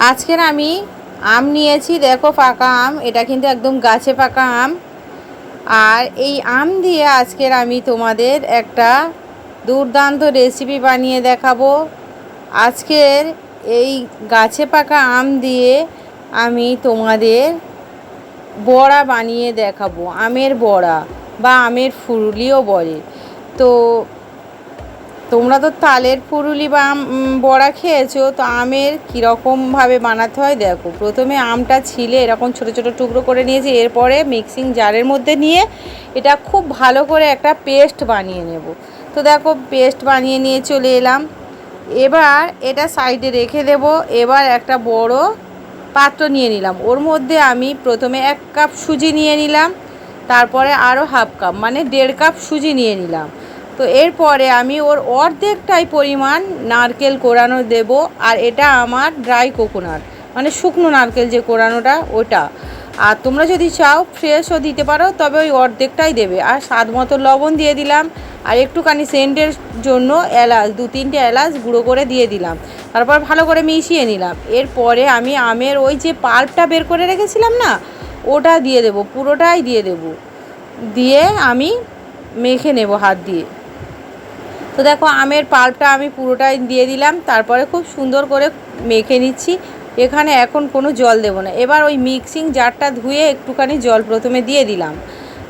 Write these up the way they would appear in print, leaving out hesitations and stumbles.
আজকের আমি আম নিয়েছি, দেখো পাকা আম, এটা কিন্তু একদম গাছে পাকা আম। আর এই আম দিয়ে আজকের আমি তোমাদের একটা দুর্দান্ত রেসিপি বানিয়ে দেখাবো। আজকের এই গাছে পাকা আম দিয়ে আমি তোমাদের বড়া বানিয়ে দেখাবো, আমের বড়া বা আমের ফুরুলিও বলে। তো তোমরা তো তালের ফুরুলি বা বড়া খেয়েছো, তো আমের কীরকমভাবে বানাতে হয় দেখো। প্রথমে আমটা ছিলে এরকম ছোট ছোট টুকরো করে নিয়েছি, এরপরে মিক্সিং জারের মধ্যে নিয়ে এটা খুব ভালো করে একটা পেস্ট বানিয়ে নেব। তো দেখো পেস্ট বানিয়ে নিয়ে চলে এলাম। এবার এটা সাইডে রেখে দেব। এবার একটা বড় পাত্র নিয়ে নিলাম, ওর মধ্যে আমি প্রথমে 1 কাপ সুজি নিয়ে নিলাম, তারপরে আরও হাফ কাপ মানে 1.5 কাপ সুজি নিয়ে নিলাম। তো এরপরে আমি ওর অর্ধেকটাই পরিমাণ নারকেল কোড়ানো দেব। আর এটা আমার ড্রাই কোকোনাট মানে শুকনো নারকেল যে কোড়ানোটা ওটা। আর তোমরা যদি চাও ফ্রেশও দিতে পারো, তবে ওই অর্ধেকটাই দেবে। আর স্বাদ মতো লবণ দিয়ে দিলাম, আর একটুখানি সেন্টের জন্য এলাচ 2-3টে এলাচ গুঁড়ো করে দিয়ে দিলাম। তারপর ভালো করে মিশিয়ে নিলাম। এরপরে আমি আমের ওই যে পাল্পটা বের করে রেখেছিলাম না, ওটা দিয়ে দেব, পুরোটাই দিয়ে দেব। দিয়ে আমি মেখে নেব হাত দিয়ে। তো দেখো আমের পাল্পটা আমি পুরোটাই দিয়ে দিলাম, তারপরে খুব সুন্দর করে মেখে নিচ্ছি। এখানে এখন কোনো জল দেব না। এবার ওই মিক্সিং জারটা ধুয়ে একটুখানি জল প্রথমে দিয়ে দিলাম।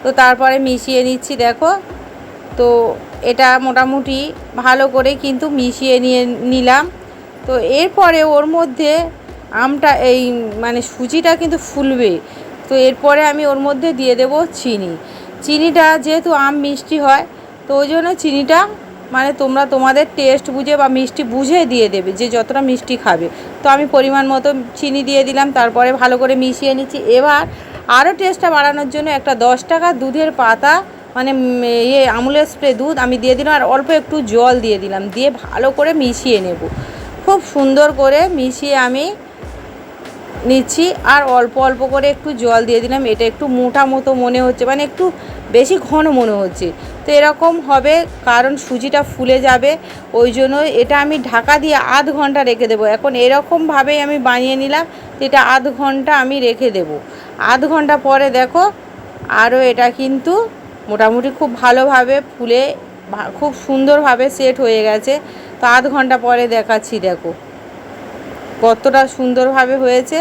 তো তারপরে মিশিয়ে নিচ্ছি দেখো। তো এটা মোটামুটি ভালো করে কিন্তু মিশিয়ে নিলাম। তো এরপরে ওর মধ্যে আমটা এই মানে সুজিটা কিন্তু ফুলবে। তো এরপরে আমি ওর মধ্যে দিয়ে দেব চিনি। চিনিটা যেহেতু আম মিষ্টি হয়, তো ওই জন্য চিনিটা মানে তোমরা তোমাদের টেস্ট বুঝে বা মিষ্টি বুঝে দিয়ে দেবে, যে যতটা মিষ্টি খাবে। তো আমি পরিমাণ মতো চিনি দিয়ে দিলাম, তারপরে ভালো করে মিশিয়ে নিচ্ছি। এবার আরও টেস্টটা বাড়ানোর জন্য একটা 10 টাকা দুধের পাতা মানে আমুলের স্প্রে দুধ আমি দিয়ে দিলাম, আর অল্প একটু জল দিয়ে দিলাম, দিয়ে ভালো করে মিশিয়ে নেব। খুব সুন্দর করে মিশিয়ে আমি নিচ্ছি। আর অল্প অল্প করে একটু জল দিয়ে দিলাম। এটা একটু মোটা মতো মনে হচ্ছে, মানে একটু বেশি ঘন মনে হচ্ছে। তো এরকম হবে কারণ সুজিটা ফুলে যাবে, ওই জন্য এটা আমি ঢাকা দিয়ে আধ ঘন্টা রেখে দেবো। এখন এরকমভাবেই আমি বানিয়ে নিলাম। এটা আধ ঘন্টা আমি রেখে দেব। আধ ঘন্টা পরে দেখো আরও এটা কিন্তু মোটামুটি খুব ভালোভাবে ফুলে খুব সুন্দরভাবে সেট হয়ে গেছে। তো আধ ঘন্টা পরে দেখাচ্ছি দেখো কতটা সুন্দরভাবে হয়েছে।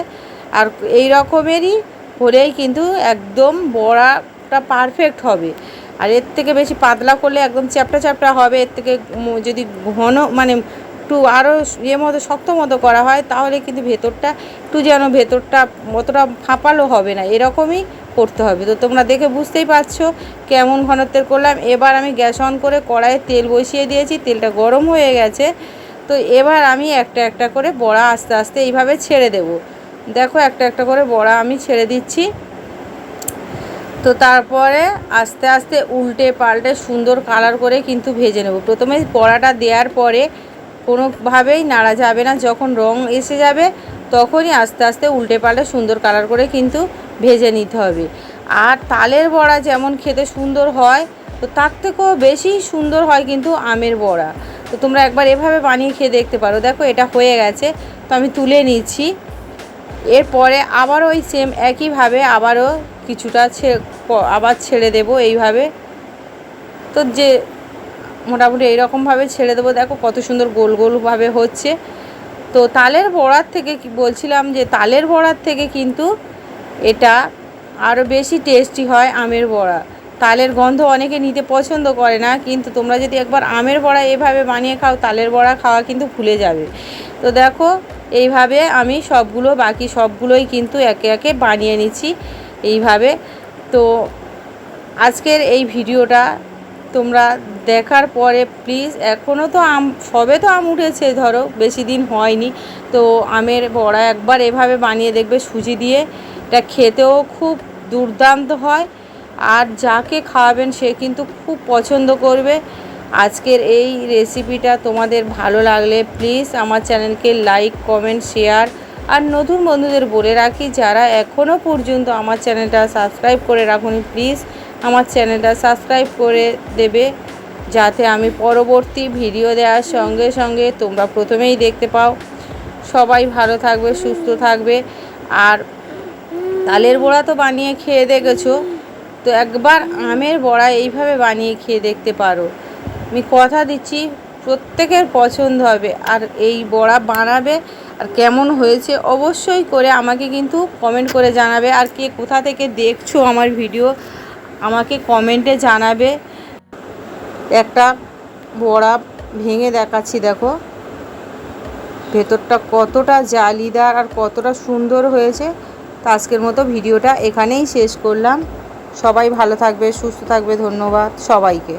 আর এই রকমেরই হলেই কিন্তু একদম বড়াটা পারফেক্ট হবে। আর এর থেকে বেশি পাতলা করলে একদম চ্যাপটা চ্যাপটা হবে। এর থেকে যদি ঘন মানে একটু আরও মতো শক্ত মতো করা হয়, তাহলে কিন্তু ভেতরটা একটু যেন ভেতরটা অতটা ফাঁপালো হবে না, এরকমই করতে হবে। তো তোমরা দেখে বুঝতেই পারছো কেমন ঘনত্বের করলাম। এবার আমি গ্যাস অন করে কড়াইয়ে তেল বসিয়ে দিয়েছি, তেলটা গরম হয়ে গেছে। তো এবার আমি একটা একটা করে বড়া আস্তে আস্তে এইভাবে ছেড়ে দেব। দেখো একটা একটা করে বড়া আমি ছেড়ে দিচ্ছি। তো তারপরে আস্তে আস্তে উল্টে পাল্টে সুন্দর কালার করে কিন্তু ভেজে নেব। প্রথমে বড়াটা দেওয়ার পরে কোনোভাবেই নাড়া যাবে না, যখন রং এসে যাবে তখনই আস্তে আস্তে উল্টে পাল্টে সুন্দর কালার করে কিন্তু ভেজে নিতে হবে। আর তালের বড়া যেমন খেতে সুন্দর হয়, তো তার থেকেও বেশি সুন্দর হয় কিন্তু আমের বড়া। তো তোমরা একবার এভাবে বানিয়ে খেয়ে দেখতে পারো। দেখো এটা হয়ে গেছে, তো আমি তুলে নিচ্ছি। এরপরে আবার ওই সেম একইভাবে আবারও কিছুটা আবার ছেড়ে দেব এইভাবে। তো যে মোটামুটি এইরকমভাবে ছেড়ে দেবো। দেখো কত সুন্দর গোল গোলভাবে হচ্ছে। তো তালের বড়ার থেকে কি বলছিলাম, যে তালের বড়ার থেকে কিন্তু এটা আরও বেশি টেস্টি হয় আমের বড়া। তালের গন্ধ অনেকে নিতে পছন্দ করে না, কিন্তু তোমরা যদি একবার আমের বড়া এভাবে বানিয়ে খাও, তালের বড়া খাওয়া কিন্তু ভুলে যাবে। তো দেখো এইভাবে আমি সবগুলো বাকি সবগুলোই কিন্তু একে একে বানিয়ে নিচ্ছি এইভাবে। তো আজকের এই ভিডিওটা তোমরা দেখার পরে প্লিজ, এখনও তো সবে তো আম উঠেছে, ধরো বেশি দিন হয়নি, তো আমের বড়া একবার এভাবে বানিয়ে দেখবে সুজি দিয়ে। এটা খেতেও খুব দুর্দান্ত হয়, আর যাকে খাওয়াবেন সে কিন্তু খুব পছন্দ করবে। আজকের এই রেসিপিটা তোমাদের ভালো লাগলে প্লিজ আমার চ্যানেলকে লাইক কমেন্ট শেয়ার, আর নতুন বন্ধুদের বলে রাখি যারা এখনও পর্যন্ত আমার চ্যানেলটা সাবস্ক্রাইব করে রাখুনি, প্লিজ আমার চ্যানেলটা সাবস্ক্রাইব করে দেবে, যাতে আমি পরবর্তী ভিডিও দেওয়ার সঙ্গে সঙ্গে তোমরা প্রথমেই দেখতে পাও। সবাই ভালো থাকবে, সুস্থ থাকবে। আর তালের বড়া তো বানিয়ে খেয়ে দেখেছো, তো একবার আমের বড়া এইভাবে বানিয়ে খেয়ে দেখতে পারো। আমি কথা দিচ্ছি প্রত্যেকের পছন্দ হবে। আর এই বড়া বানাবে, আর কেমন হয়েছে অবশ্যই করে আমাকে কিন্তু কমেন্ট করে জানাবে। আর কে কোথা থেকে দেখছো আমার ভিডিও আমাকে কমেন্টে জানাবে। একটা বড়া ভেঙে দেখাচ্ছি, দেখো ভেতরটা কতটা জালিদার আর কতটা সুন্দর হয়েছে। তো আজকের মতো ভিডিওটা এখানেই শেষ করলাম। সবাই ভালো থাকবে, সুস্থ থাকবে। ধন্যবাদ সবাইকে।